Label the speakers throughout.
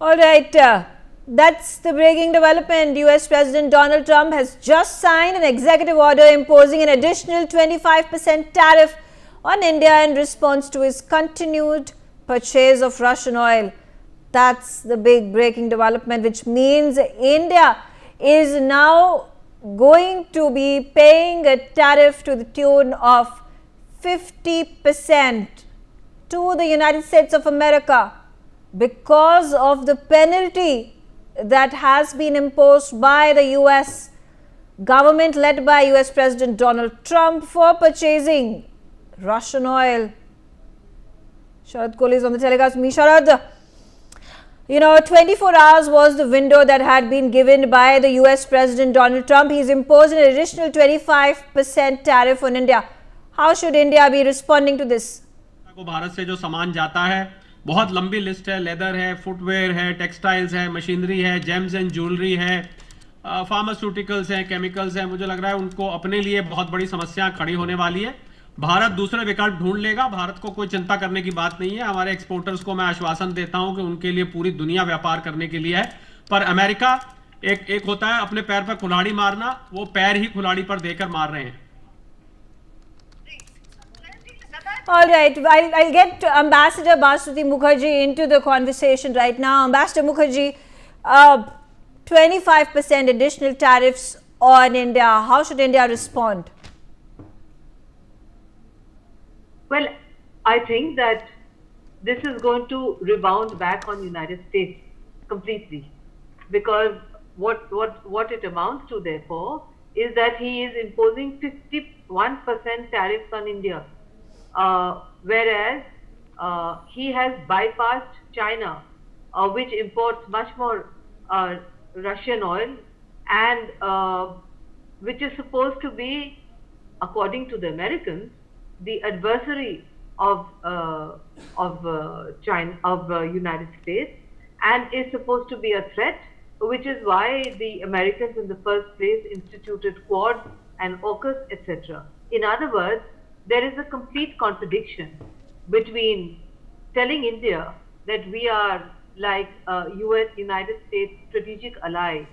Speaker 1: All right, that's the breaking development. US President Donald Trump has just signed an executive order imposing an additional 25% tariff on India in response to his continued purchase of Russian oil. That's the big breaking development, which means India is now going to be paying a tariff to the tune of 50% to the United States of America because of the penalty that has been imposed by the US government led by US President Donald Trump for purchasing Russian oil. Sharad Kohli is on the telecast. Me, Sharad. 24 hours was the window that had been given by the US President Donald Trump. He's imposed an additional 25% tariff on India. How should India be responding to this?
Speaker 2: Bharat से जो सामान जाता है बहुत लंबी list है, leather है, footwear है, टेक्सटाइल्स है, मशीनरी है, जेम्स एंड ज्वेलरी है, फार्मास्यूटिकल्स हैं, केमिकल्स हैं। मुझे लग रहा है उनको अपने लिए बहुत बड़ी समस्या खड़ी होने वाली है। भारत दूसरे विकल्प ढूंढ लेगा। भारत को कोई चिंता करने की बात नहीं है। हमारे एक्सपोर्टर्स को मैं आश्वासन देता हूं कि उनके लिए पूरी दुनिया व्यापार करने के लिए है। पर अमेरिका एक होता है अपने पैर पर कुल्हाड़ी मारना, वो पैर ही कुल्हाड़ी पर देकर मार रहे हैं।
Speaker 1: All right, I'll get Ambassador Basuti Mukherjee into the conversation right now. Ambassador Mukherjee, 25% additional tariffs on India. How should India respond?
Speaker 3: Well, I think that this is going to rebound back on United States completely, because what it amounts to, therefore, is that he is imposing 51% tariffs on India. Whereas he has bypassed China, which imports much more Russian oil, and which is supposed to be, according to the Americans, the adversary of United States, and is supposed to be a threat, which is why the Americans in the first place instituted Quad and AUKUS, etc. In other words, there is a complete contradiction between telling India that we are like United States strategic ally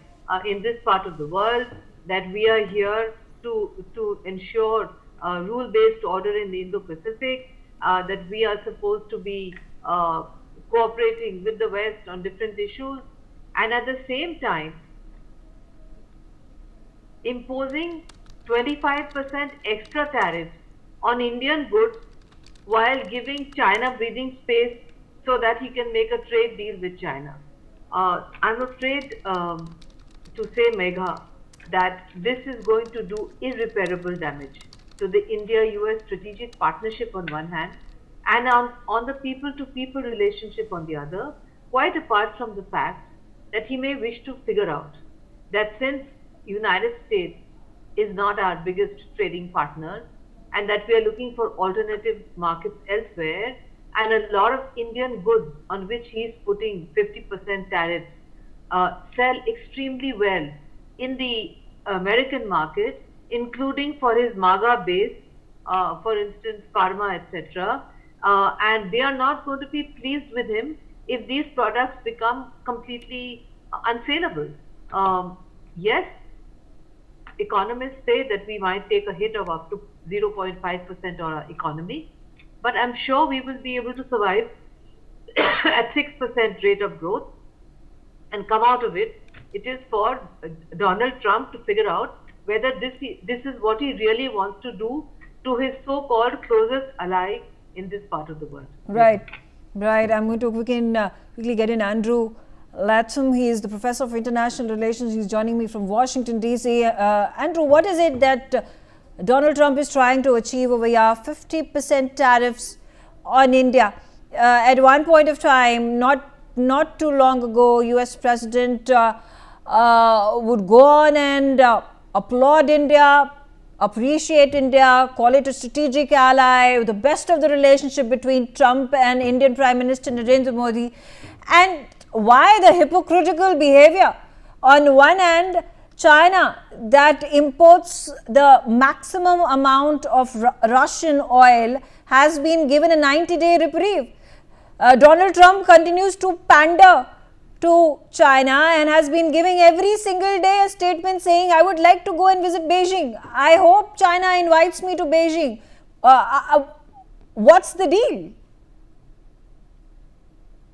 Speaker 3: in this part of the world, that we are here to ensure rule-based order in the Indo-Pacific, that we are supposed to be cooperating with the West on different issues, and at the same time imposing 25% extra tariffs on Indian goods while giving China breathing space so that he can make a trade deal with China. I'm afraid to say, Megha, that this is going to do irreparable damage to the India-US strategic partnership on one hand, and on the people-to-people relationship on the other, quite apart from the fact that he may wish to figure out that since United States is not our biggest trading partner, and that we are looking for alternative markets elsewhere, and a lot of Indian goods on which he is putting 50% tariffs sell extremely well in the American market, including for his MAGA base, for instance, pharma, etc. And they are not going to be pleased with him if these products become completely unsaleable. Yes, economists say that we might take a hit of up to 0.5% on our economy, but I'm sure we will be able to survive at 6% rate of growth and come out of it. It is for Donald Trump to figure out whether this is what he really wants to do to his so-called closest ally in this part of the world.
Speaker 1: Right. I'm going to quickly get in Andrew Latham. He is the professor of international relations. He's joining me from Washington, D.C. Andrew, what is it that Donald Trump is trying to achieve over here? 50% tariffs on India. At one point of time, not too long ago, US President would go on and applaud India, appreciate India, call it a strategic ally, the best of the relationship between Trump and Indian Prime Minister Narendra Modi. And why the hypocritical behavior? On one hand, China that imports the maximum amount of Russian oil has been given a 90-day reprieve. Donald Trump continues to pander to China and has been giving every single day a statement saying, I would like to go and visit Beijing. I hope China invites me to Beijing. What's the deal?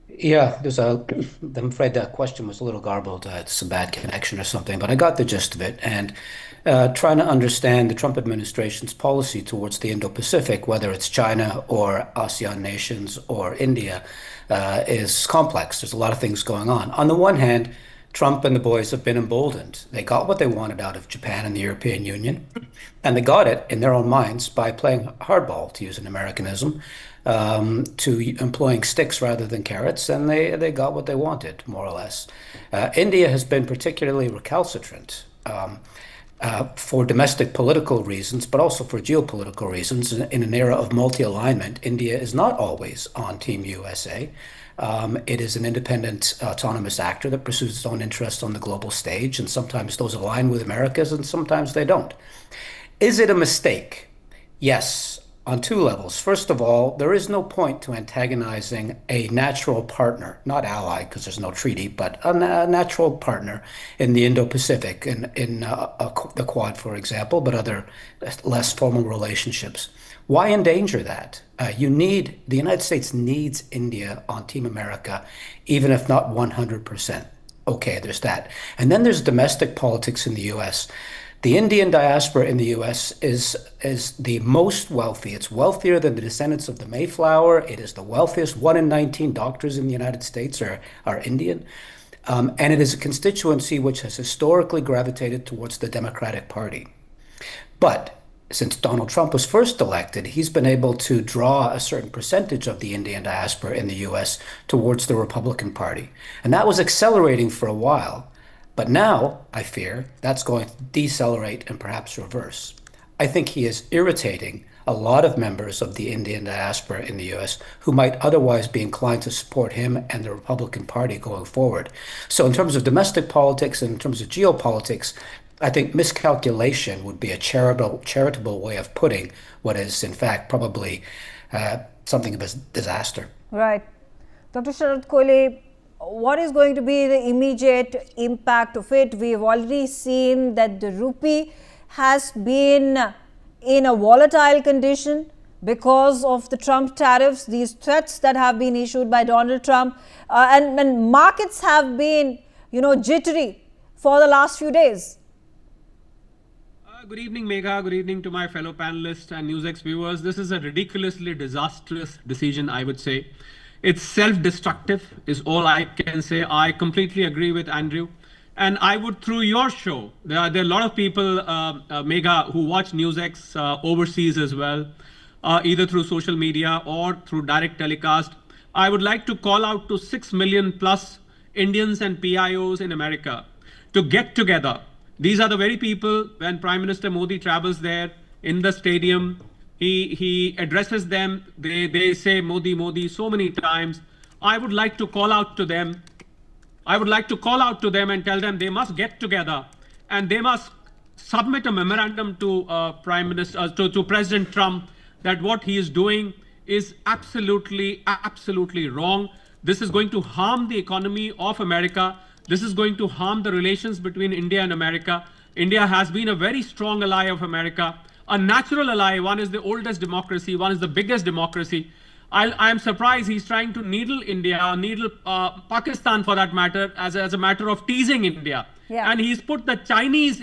Speaker 4: Yeah, I'm afraid that question was a little garbled. It's a bad connection or something, but I got the gist of it. And trying to understand the Trump administration's policy towards the Indo-Pacific, whether it's China or ASEAN nations or India, is complex. There's a lot of things going on. On the one hand, Trump and the boys have been emboldened. They got what they wanted out of Japan and the European Union, and they got it in their own minds by playing hardball, to use an Americanism, to employing sticks rather than carrots, and they got what they wanted, more or less. India has been particularly recalcitrant for domestic political reasons, but also for geopolitical reasons. In an era of multi-alignment, India is not always on Team USA. It is an independent, autonomous actor that pursues its own interests on the global stage, and sometimes those align with America's and sometimes they don't. Is it a mistake? Yes, on two levels. First of all, there is no point to antagonizing a natural partner, not ally because there's no treaty, but a natural partner in the Indo-Pacific, in the Quad, for example, but other less formal relationships. Why endanger that? The United States needs India on Team America, even if not 100%. Okay, there's that. And then there's domestic politics in the U.S. The Indian diaspora in the U.S. is the most wealthy. It's wealthier than the descendants of the Mayflower. It is the wealthiest. 1 in 19 doctors in the United States are Indian. And it is a constituency which has historically gravitated towards the Democratic Party. But since Donald Trump was first elected, he's been able to draw a certain percentage of the Indian diaspora in the U.S. towards the Republican Party. And that was accelerating for a while. But now, I fear, that's going to decelerate and perhaps reverse. I think he is irritating a lot of members of the Indian diaspora in the U.S. who might otherwise be inclined to support him and the Republican Party going forward. So in terms of domestic politics and in terms of geopolitics, I think miscalculation would be a charitable way of putting what is, in fact, probably something of a disaster.
Speaker 1: Right. Dr. Sharad Kole, what is going to be the immediate impact of it? We've already seen that the rupee has been in a volatile condition because of the Trump tariffs, these threats that have been issued by Donald Trump, and markets have been, jittery for the last few days.
Speaker 2: Good evening, Megha. Good evening to my fellow panelists and NewsX viewers. This is a ridiculously disastrous decision, I would say. It's self-destructive, is all I can say. I completely agree with Andrew. And I would, through your show, there are a lot of people, Megha, who watch NewsX overseas as well, either through social media or through direct telecast. I would like to call out to 6 million plus Indians and PIOs in America to get together. These are the very people, when Prime Minister Modi travels there in the stadium, he addresses them. They say Modi, Modi so many times. I would like to call out to them. I would like to call out to them and tell them they must get together and they must submit a memorandum to to President Trump that what he is doing is absolutely wrong. This is going to harm the economy of America. This is going to harm the relations between India and America. India has been a very strong ally of America, a natural ally. One is the oldest democracy, one is the biggest democracy. I am surprised he's trying to needle India, needle Pakistan for that matter, as a matter of teasing India. Yeah. And he's put the Chinese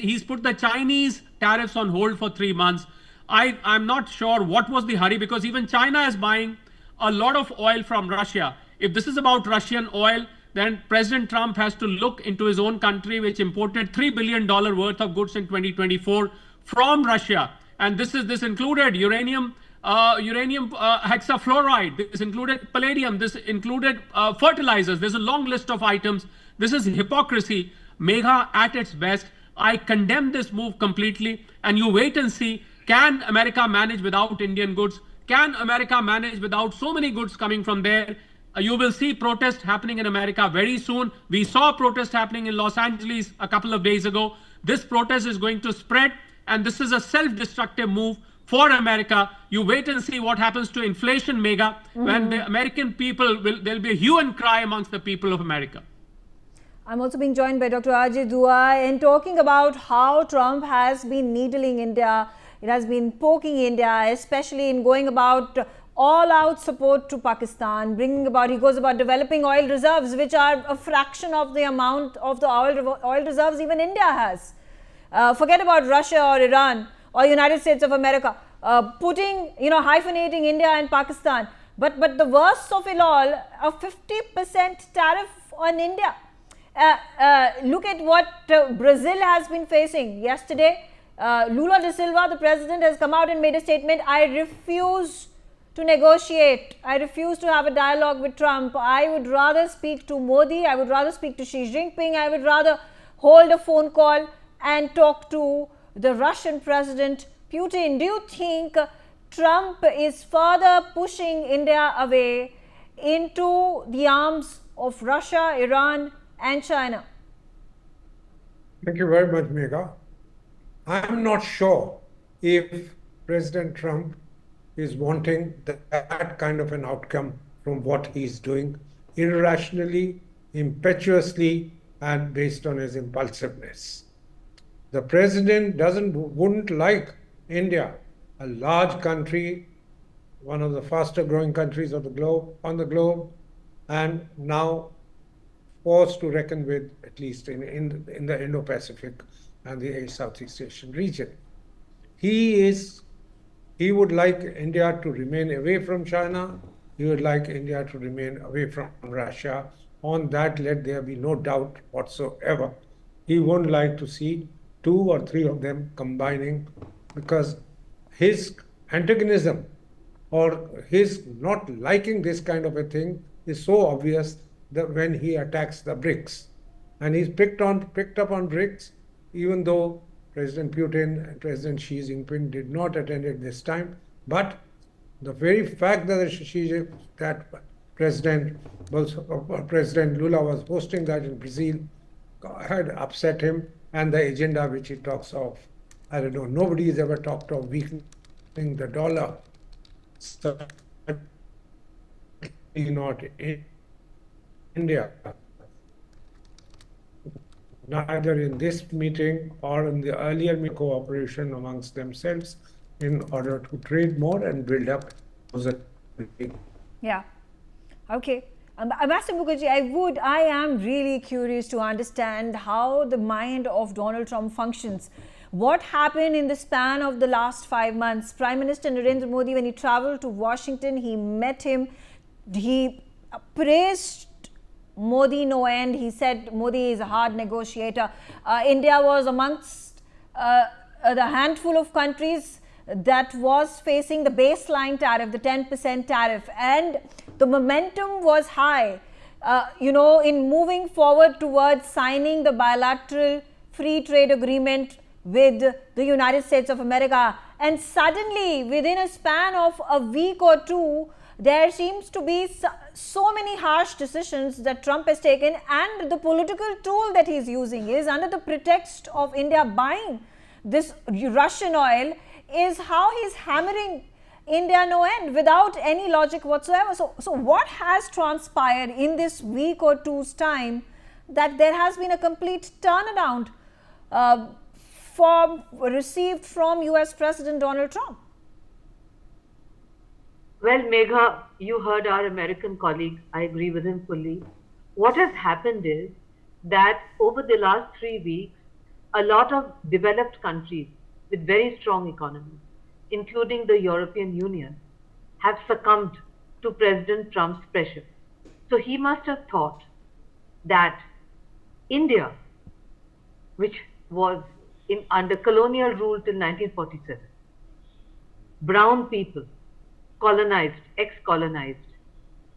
Speaker 2: tariffs on hold for 3 months. I'm not sure what was the hurry, because even China is buying a lot of oil from Russia. If this is about Russian oil, then President Trump has to look into his own country, which imported $3 billion worth of goods in 2024 from Russia. And this included uranium hexafluoride, this included palladium, this included fertilizers. There's a long list of items. This is hypocrisy, Megha, at its best. I condemn this move completely. And you wait and see, can America manage without Indian goods? Can America manage without so many goods coming from there? You will see protests happening in America very soon. We saw protests happening in Los Angeles a couple of days ago. This protest is going to spread, and this is a self-destructive move for America. You wait and see what happens to inflation, Megha, when the American people there'll be a hue and cry amongst the people of America.
Speaker 1: I'm also being joined by Dr. Ajay Dua and talking about how Trump has been needling India. It has been poking India, especially in going about all-out support to Pakistan, he goes about developing oil reserves, which are a fraction of the amount of the oil reserves even India has. Forget about Russia or Iran or United States of America, hyphenating India and Pakistan. But the worst of it all, a 50% tariff on India. Look at what Brazil has been facing. Yesterday, Lula da Silva, the president, has come out and made a statement. I refuse to negotiate. I refuse to have a dialogue with Trump. I would rather speak to Modi. I would rather speak to Xi Jinping. I would rather hold a phone call and talk to the Russian president, Putin. Do you think Trump is further pushing India away into the arms of Russia, Iran, and China?
Speaker 5: Thank you very much, Megha. I'm not sure if President Trump is wanting that kind of an outcome from what he's doing irrationally, impetuously, and based on his impulsiveness. The president wouldn't like India, a large country, one of the faster growing countries on the globe, and now forced to reckon with, at least in the Indo-Pacific and the Southeast Asian region. He would like India to remain away from China. He would like India to remain away from Russia. On that, let there be no doubt whatsoever. He won't like to see 2 or 3 of them combining, because his antagonism or his not liking this kind of a thing is so obvious that when he attacks the BRICS. And he's picked up on BRICS, even though President Putin and President Xi Jinping did not attend it this time. But the very fact that President Lula was hosting that in Brazil had upset him, and the agenda which he talks of, I don't know, nobody has ever talked of weakening the dollar. Certainly not in India. Neither in this meeting or in the earlier cooperation amongst themselves in order to trade more and build up.
Speaker 1: Yeah. Okay. Ambassador Mukherjee, I am really curious to understand how the mind of Donald Trump functions. What happened in the span of the last 5 months? Prime Minister Narendra Modi, when he traveled to Washington, he met him, he praised Modi no end. He said Modi is a hard negotiator. India was amongst the handful of countries that was facing the baseline tariff, the 10% tariff, and the momentum was high, in moving forward towards signing the bilateral free trade agreement with the United States of America. And suddenly, within a span of a week or two, there seems to be so many harsh decisions that Trump has taken, and the political tool that he's using is under the pretext of India buying this Russian oil, is how he's hammering India no end without any logic whatsoever. So what has transpired in this week or two's time that there has been a complete turnaround received from US President Donald Trump?
Speaker 3: Well, Megha, you heard our American colleague. I agree with him fully. What has happened is that over the last 3 weeks, a lot of developed countries with very strong economies, including the European Union, have succumbed to President Trump's pressure. So he must have thought that India, which was under colonial rule till 1947, brown people, colonized, ex-colonized,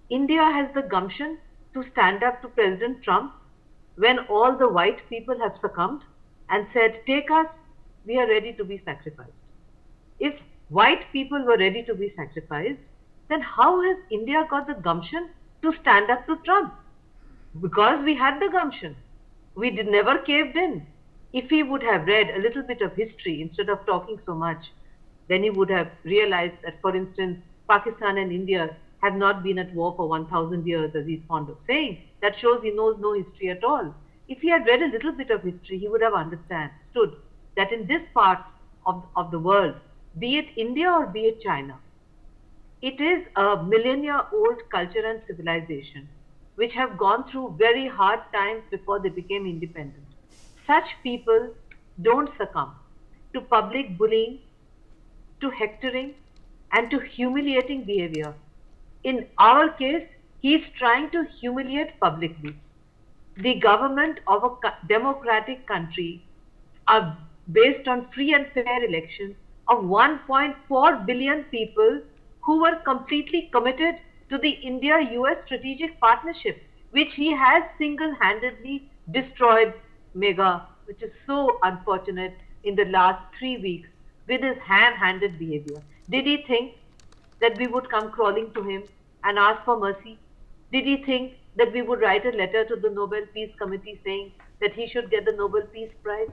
Speaker 3: India has the gumption to stand up to President Trump when all the white people have succumbed and said, take us, we are ready to be sacrificed. If white people were ready to be sacrificed, then how has India got the gumption to stand up to Trump? Because we had the gumption. We never caved in. If he would have read a little bit of history instead of talking so much, then he would have realized that, for instance, Pakistan and India have not been at war for 1,000 years, as he's fond of saying. That shows he knows no history at all. if he had read a little bit of history, he would have understood that in this part of the world, be it India or be it China, it is a millennia-old culture and civilization which have gone through very hard times before they became independent. Such people don't succumb to public bullying, to hectoring, and to humiliating behavior. In our case, he is trying to humiliate publicly. The government of a democratic country are based on free and fair elections of 1.4 billion people who were completely committed to the India-US strategic partnership, which he has single-handedly destroyed, Megha, which is so unfortunate in the last 3 weeks with his ham-handed behavior. Did he think that we would come crawling to him and ask for mercy? Did he think that we would write a letter to the Nobel Peace Committee saying that he should get the Nobel Peace Prize?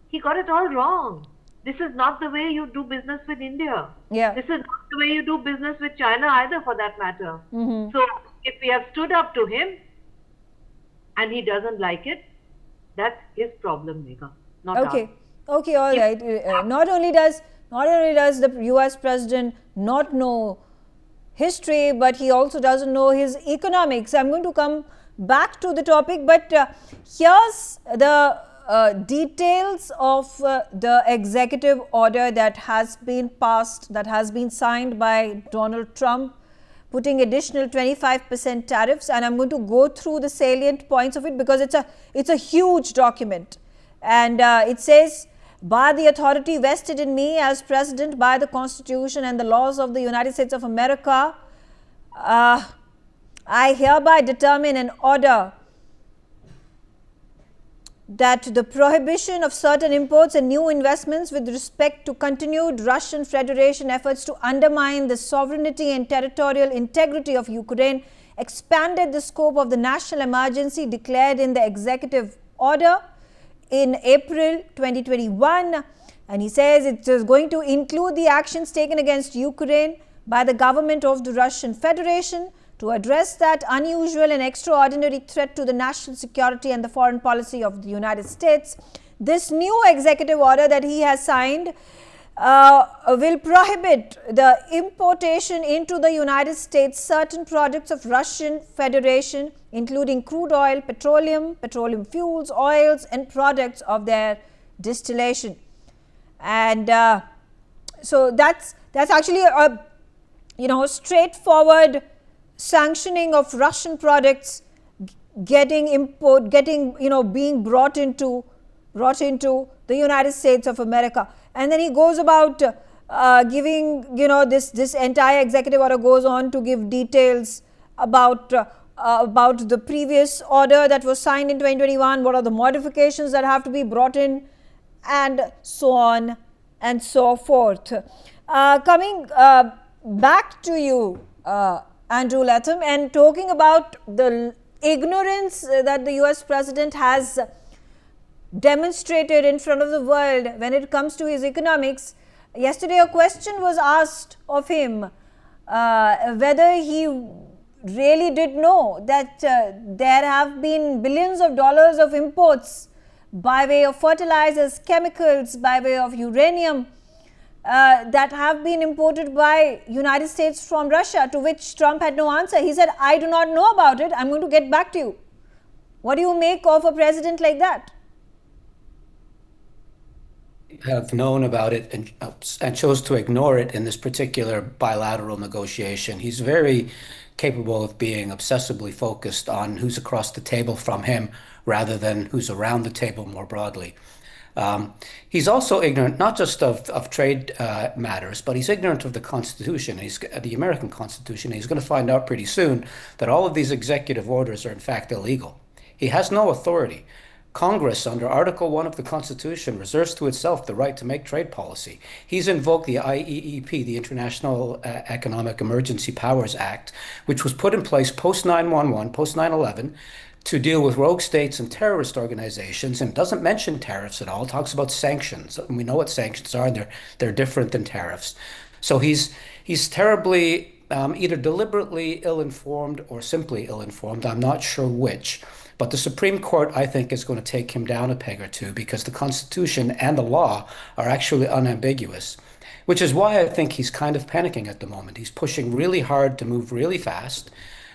Speaker 3: He got it all wrong. This is not the way you do business with India.
Speaker 1: Yeah.
Speaker 3: This is not the way you do business with China either, for that matter. So if we have stood up to him and he doesn't like it, that's his problem, Megha, not ours.
Speaker 1: Okay, all right. Not only does the US president not know history, but he also doesn't know his economics. I'm going to come back to the topic, but here's the details of the executive order that has been passed, that has been signed by Donald Trump, putting additional 25% tariffs, and I'm going to go through the salient points of it because it's a huge document. And it says, by the authority vested in me as president by the Constitution and the laws of the United States of America, I hereby determine an order that the prohibition of certain imports and new investments with respect to continued Russian Federation efforts to undermine the sovereignty and territorial integrity of Ukraine expanded the scope of the national emergency declared in the executive order in April 2021, and he says it is going to include the actions taken against Ukraine by the government of the Russian Federation to address that unusual and extraordinary threat to the national security and the foreign policy of the United States. This new executive order that he has signed will prohibit the importation into the United States certain products of Russian Federation, including crude oil, petroleum fuels, oils, and products of their distillation. And so that's actually a straightforward sanctioning of Russian products being brought into the United States of America. And then he goes about giving, this entire executive order goes on to give details about the previous order that was signed in 2021, what are the modifications that have to be brought in, and so on and so forth. Coming back to you, Andrew Latham, and talking about the ignorance that the US president has demonstrated in front of the world when it comes to his economics. Yesterday a question was asked of him whether he really did know that there have been billions of dollars of imports by way of fertilizers, chemicals, by way of uranium that have been imported by United States from Russia, to which Trump had no answer. He said, I do not know about it. I'm going to get back to you. What do you make of a president like that?
Speaker 4: Have known about it and chose to ignore it in this particular bilateral negotiation. He's very capable of being obsessively focused on who's across the table from him rather than who's around the table more broadly. He's also ignorant not just of trade matters, but he's ignorant of the Constitution. He's the American Constitution. He's going to find out pretty soon that all of these executive orders are in fact illegal. He has no authority. Congress, under Article 1 of the Constitution, reserves to itself the right to make trade policy. He's invoked the IEEP, the International Economic Emergency Powers Act, which was put in place post-9/11, post-9/11, to deal with rogue states and terrorist organizations, and doesn't mention tariffs at all. It talks about sanctions. And we know what sanctions are, and they're different than tariffs. So he's terribly either deliberately ill-informed or simply ill-informed. I'm not sure which. But the Supreme Court, I think, is going to take him down a peg or two because the Constitution and the law are actually unambiguous, which is why I think he's kind of panicking at the moment. He's pushing really hard to move really fast.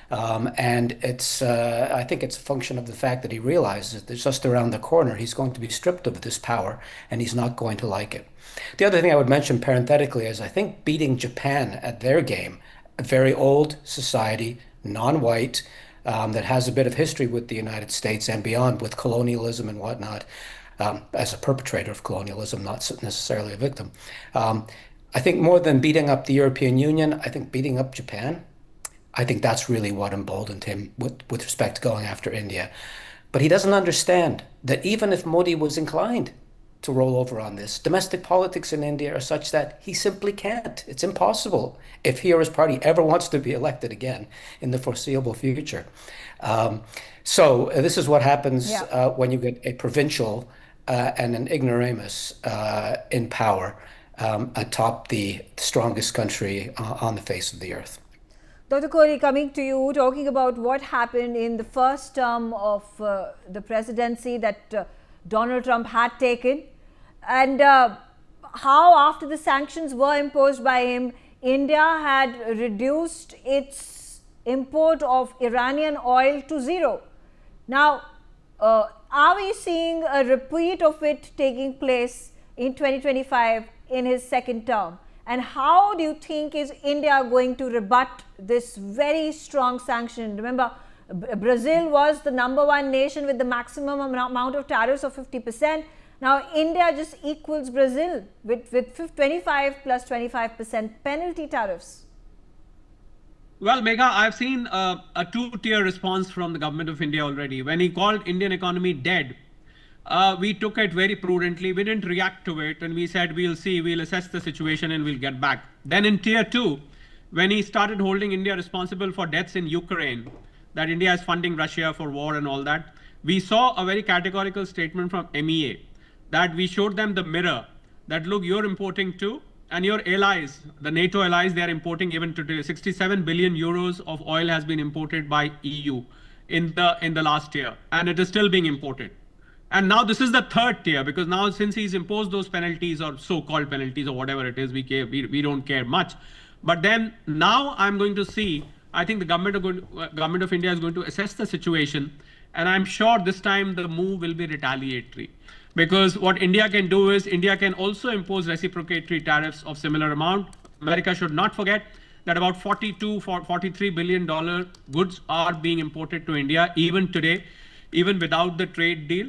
Speaker 4: And I think it's a function of the fact that he realizes that just around the corner, he's going to be stripped of this power and he's not going to like it. The other thing I would mention parenthetically is I think beating Japan at their game, a very old society, non-white, that has a bit of history with the United States and beyond with colonialism and whatnot, as a perpetrator of colonialism, not necessarily a victim. I think more than beating up the European Union, I think beating up Japan, I think that's really what emboldened him with respect to going after India. But he doesn't understand that even if Modi was inclined to roll over on this, domestic politics in India are such that he simply can't. It's impossible if he or his party ever wants to be elected again in the foreseeable future. So this is what happens when you get a provincial and an ignoramus in power atop the strongest country on the face of the earth.
Speaker 1: Dr. Kohli, coming to you, talking about what happened in the first term of the presidency that Donald Trump had taken, and how after the sanctions were imposed by him, India had reduced its import of Iranian oil to zero. Now, are we seeing a repeat of it taking place in 2025 in his second term? And how do you think is India going to rebut this very strong sanction? Remember, Brazil was the #1 nation with the maximum amount of tariffs of 50%. Now, India just equals Brazil with 25 plus 25% penalty tariffs.
Speaker 2: Well, Megha, I've seen a two-tier response from the government of India already. When he called Indian economy dead, we took it very prudently. We didn't react to it, and we said, we'll see, we'll assess the situation and we'll get back. Then in tier 2, when he started holding India responsible for deaths in Ukraine, that India is funding Russia for war and all that, we saw a very categorical statement from MEA that we showed them the mirror that, look, you're importing too, and your allies, the NATO allies, they are importing even today. 67 billion euros of oil has been imported by EU in the last year, and it is still being imported. And now this is the third tier, because now since he's imposed those penalties or so-called penalties or whatever it is, we don't care much. But then now I'm going to see, I think the government of India is going to assess the situation, and I'm sure this time the move will be retaliatory. Because what India can do is, India can also impose reciprocatory tariffs of similar amount. America should not forget that about $43 billion goods are being imported to India even today, even without the trade deal.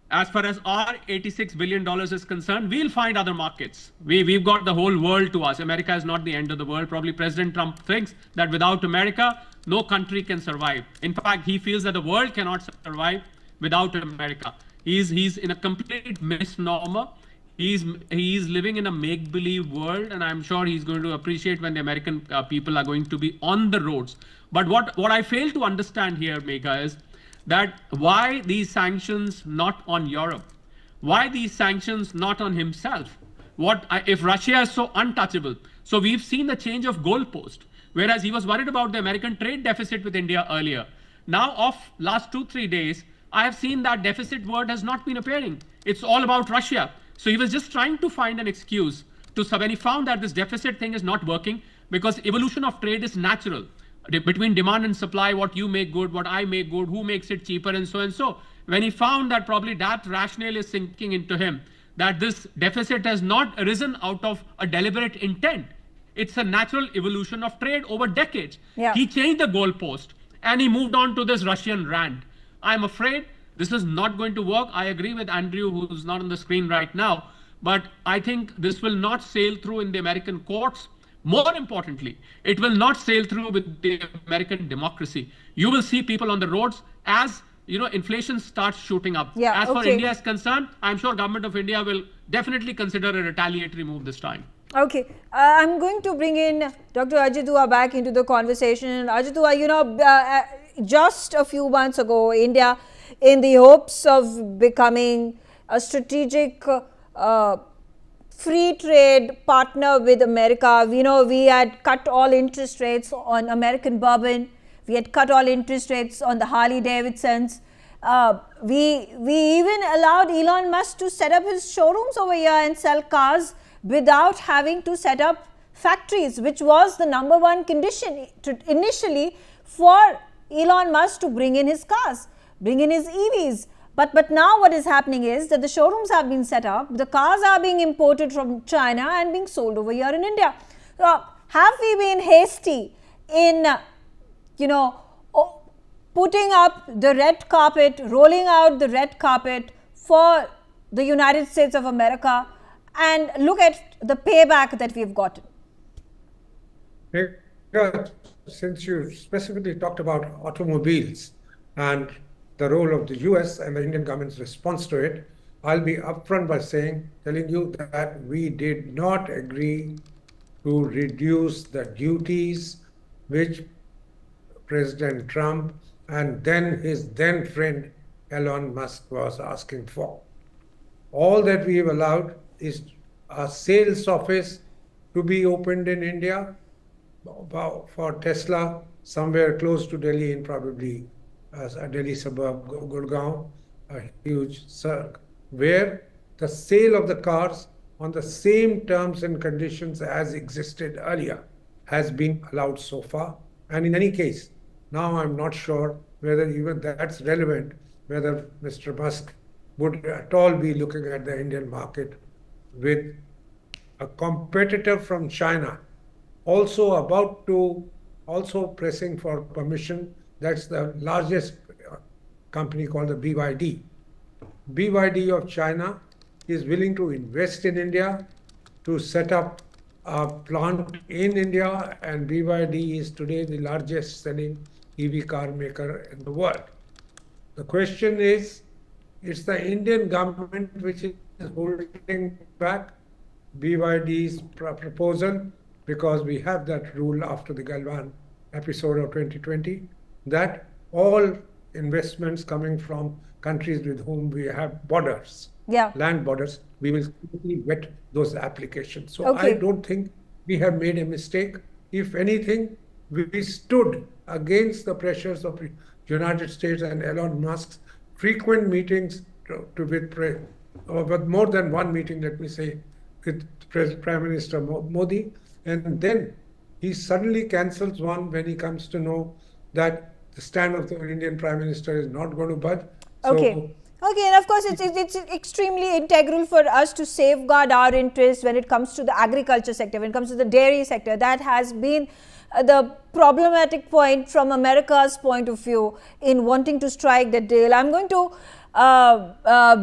Speaker 2: As far as our $86 billion is concerned, we'll find other markets. We've got the whole world to us. America is not the end of the world. Probably President Trump thinks that without America, no country can survive. In fact, he feels that the world cannot survive without America. He's in a complete misnomer. He's living in a make-believe world, and I'm sure he's going to appreciate when the American people are going to be on the roads. But what I fail to understand here, Megha, is that why these sanctions not on Europe? Why these sanctions not on himself? If Russia is so untouchable? So we've seen the change of goalpost, whereas he was worried about the American trade deficit with India earlier. Now, of last 2-3 days, I have seen that deficit word has not been appearing. It's all about Russia. So he was just trying to find an excuse when he found that this deficit thing is not working, because evolution of trade is natural. Between demand and supply, what you make good, what I make good, who makes it cheaper, and so and so. When he found that probably that rationale is sinking into him, that this deficit has not arisen out of a deliberate intent. It's a natural evolution of trade over decades.
Speaker 1: Yeah.
Speaker 2: He changed the goalpost and he moved on to this Russian rant. I'm afraid this is not going to work. I agree with Andrew, who's not on the screen right now, but I think this will not sail through in the American courts. More importantly, it will not sail through with the American democracy. You will see people on the roads as, inflation starts shooting up.
Speaker 1: Yeah,
Speaker 2: as far as India is concerned, I'm sure government of India will definitely consider a retaliatory move this time.
Speaker 1: Okay, I'm going to bring in Dr. Ajit Dua back into the conversation. Ajit Dua, just a few months ago, India, in the hopes of becoming a strategic free trade partner with America. We know we had cut all interest rates on American bourbon. We had cut all interest rates on the Harley Davidsons. We even allowed Elon Musk to set up his showrooms over here and sell cars without having to set up factories, which was the number one condition initially for Elon Musk to bring in his cars, bring in his EVs. But now what is happening is that the showrooms have been set up, the cars are being imported from China and being sold over here in India. Have we been hasty in, putting up the red carpet, rolling out the red carpet for the United States of America, and look at the payback that we've gotten?
Speaker 5: Since you specifically talked about automobiles and the role of the US and the Indian government's response to it, I'll be upfront by telling you that we did not agree to reduce the duties which President Trump and then his then friend Elon Musk was asking for. All that we have allowed is a sales office to be opened in India for Tesla somewhere close to Delhi, in probably a Delhi suburb, Gurgaon, a huge circle, where the sale of the cars on the same terms and conditions as existed earlier has been allowed so far. And in any case, now I'm not sure whether even that's relevant, whether Mr. Musk would at all be looking at the Indian market with a competitor from China also pressing for permission. That's the largest company called the BYD. BYD of China is willing to invest in India to set up a plant in India, and BYD is today the largest selling EV car maker in the world. The question is, it's the Indian government which is holding back BYD's proposal, because we have that rule after the Galwan episode of 2020 that all investments coming from countries with whom we have borders, land borders, we will quickly vet those applications. So I don't think we have made a mistake. If anything, we stood against the pressures of the United States and Elon Musk's frequent meetings with more than one meeting, let me say, with Prime Minister Modi. And then he suddenly cancels one when he comes to know that the stand of the Indian Prime Minister is not going to budge.
Speaker 1: Okay, and of course it's extremely integral for us to safeguard our interests when it comes to the agriculture sector, when it comes to the dairy sector. That has been the problematic point from America's point of view in wanting to strike that deal. I'm going to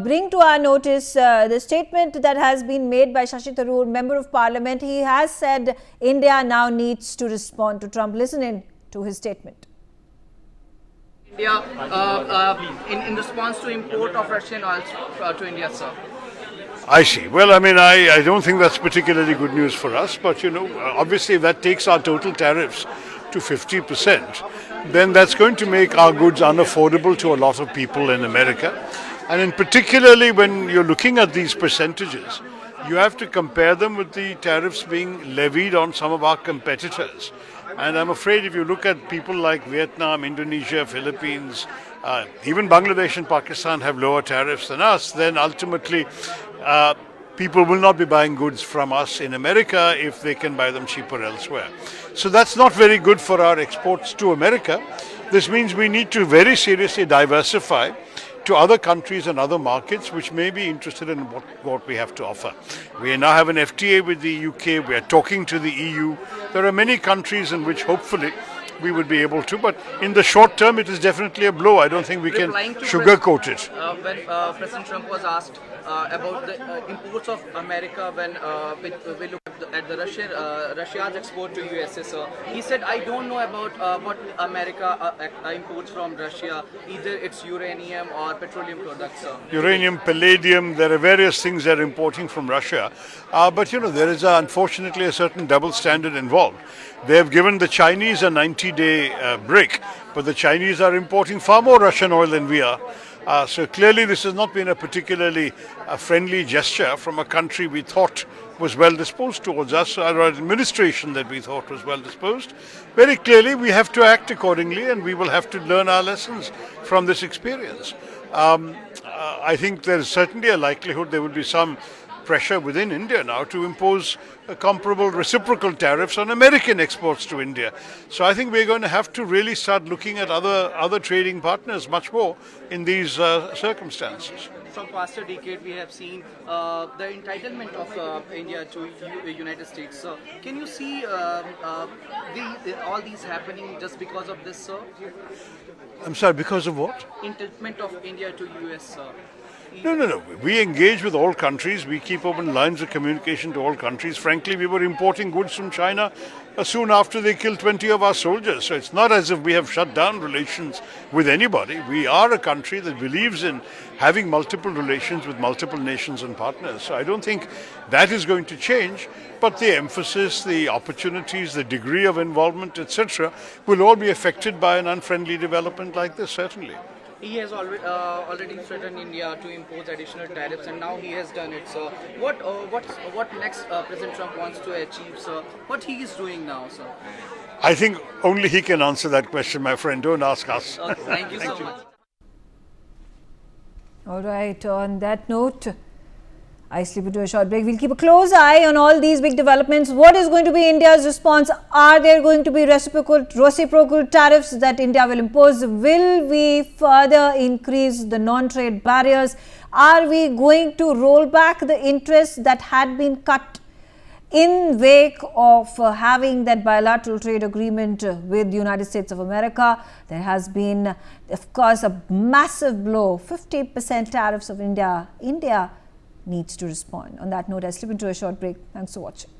Speaker 1: bring to our notice the statement that has been made by Shashi Tharoor, Member of Parliament. He has said India now needs to respond to Trump. Listen in to his statement.
Speaker 6: India in response to import of Russian oils to India, sir?
Speaker 7: I see. Well, I mean, I don't think that's particularly good news for us, but obviously if that takes our total tariffs to 50%, then that's going to make our goods unaffordable to a lot of people in America. And in particularly when you're looking at these percentages, you have to compare them with the tariffs being levied on some of our competitors. And I'm afraid if you look at people like Vietnam, Indonesia, Philippines, even Bangladesh and Pakistan have lower tariffs than us, then ultimately people will not be buying goods from us in America if they can buy them cheaper elsewhere. So that's not very good for our exports to America. This means we need to very seriously diversify to other countries and other markets which may be interested in what we have to offer. We now have an FTA with the UK, we are talking to the EU. There are many countries in which hopefully we would be able to, but in the short term it is definitely a blow. I don't think we can sugarcoat it.
Speaker 6: When President Trump was asked about the imports of America when we look at the Russia's export to USA, sir, he said, I don't know about what America imports from Russia, either it's uranium or petroleum products, sir.
Speaker 7: Uranium, palladium, there are various things they're importing from Russia. But there is unfortunately a certain double standard involved. They have given the Chinese a 90-day break, but the Chinese are importing far more Russian oil than we are. So clearly this has not been a particularly friendly gesture from a country we thought was well disposed towards us, or an administration that we thought was well disposed. Very clearly, we have to act accordingly, and we will have to learn our lessons from this experience. I think there is certainly a likelihood there will be some pressure within India now to impose comparable reciprocal tariffs on American exports to India. So I think we're going to have to really start looking at other trading partners much more in these circumstances.
Speaker 6: From past a decade, we have seen the entitlement of India to United States. So, can you see all these happening just because of this, sir?
Speaker 7: I'm sorry, because of what?
Speaker 6: Entitlement of India to US, sir.
Speaker 7: No. We engage with all countries. We keep open lines of communication to all countries. Frankly, we were importing goods from China soon after they killed 20 of our soldiers. So it's not as if we have shut down relations with anybody. We are a country that believes in having multiple relations with multiple nations and partners. So I don't think that is going to change. But the emphasis, the opportunities, the degree of involvement, etc., will all be affected by an unfriendly development like this, certainly.
Speaker 6: He has already threatened India to impose additional tariffs, and now he has done it. So, what next President Trump wants to achieve, sir? What he is doing now, sir?
Speaker 7: I think only he can answer that question, my friend. Don't ask us.
Speaker 6: Okay, thank you so much.
Speaker 1: All right, on that note, I slip into a short break. We'll keep a close eye on all these big developments. What is going to be India's response? Are there going to be reciprocal tariffs that India will impose? Will we further increase the non-trade barriers? Are we going to roll back the interests that had been cut in wake of having that bilateral trade agreement with the United States of America? There has been, of course, a massive blow, 50% tariffs of India. India needs to respond. On that note, I slip into a short break. Thanks for watching.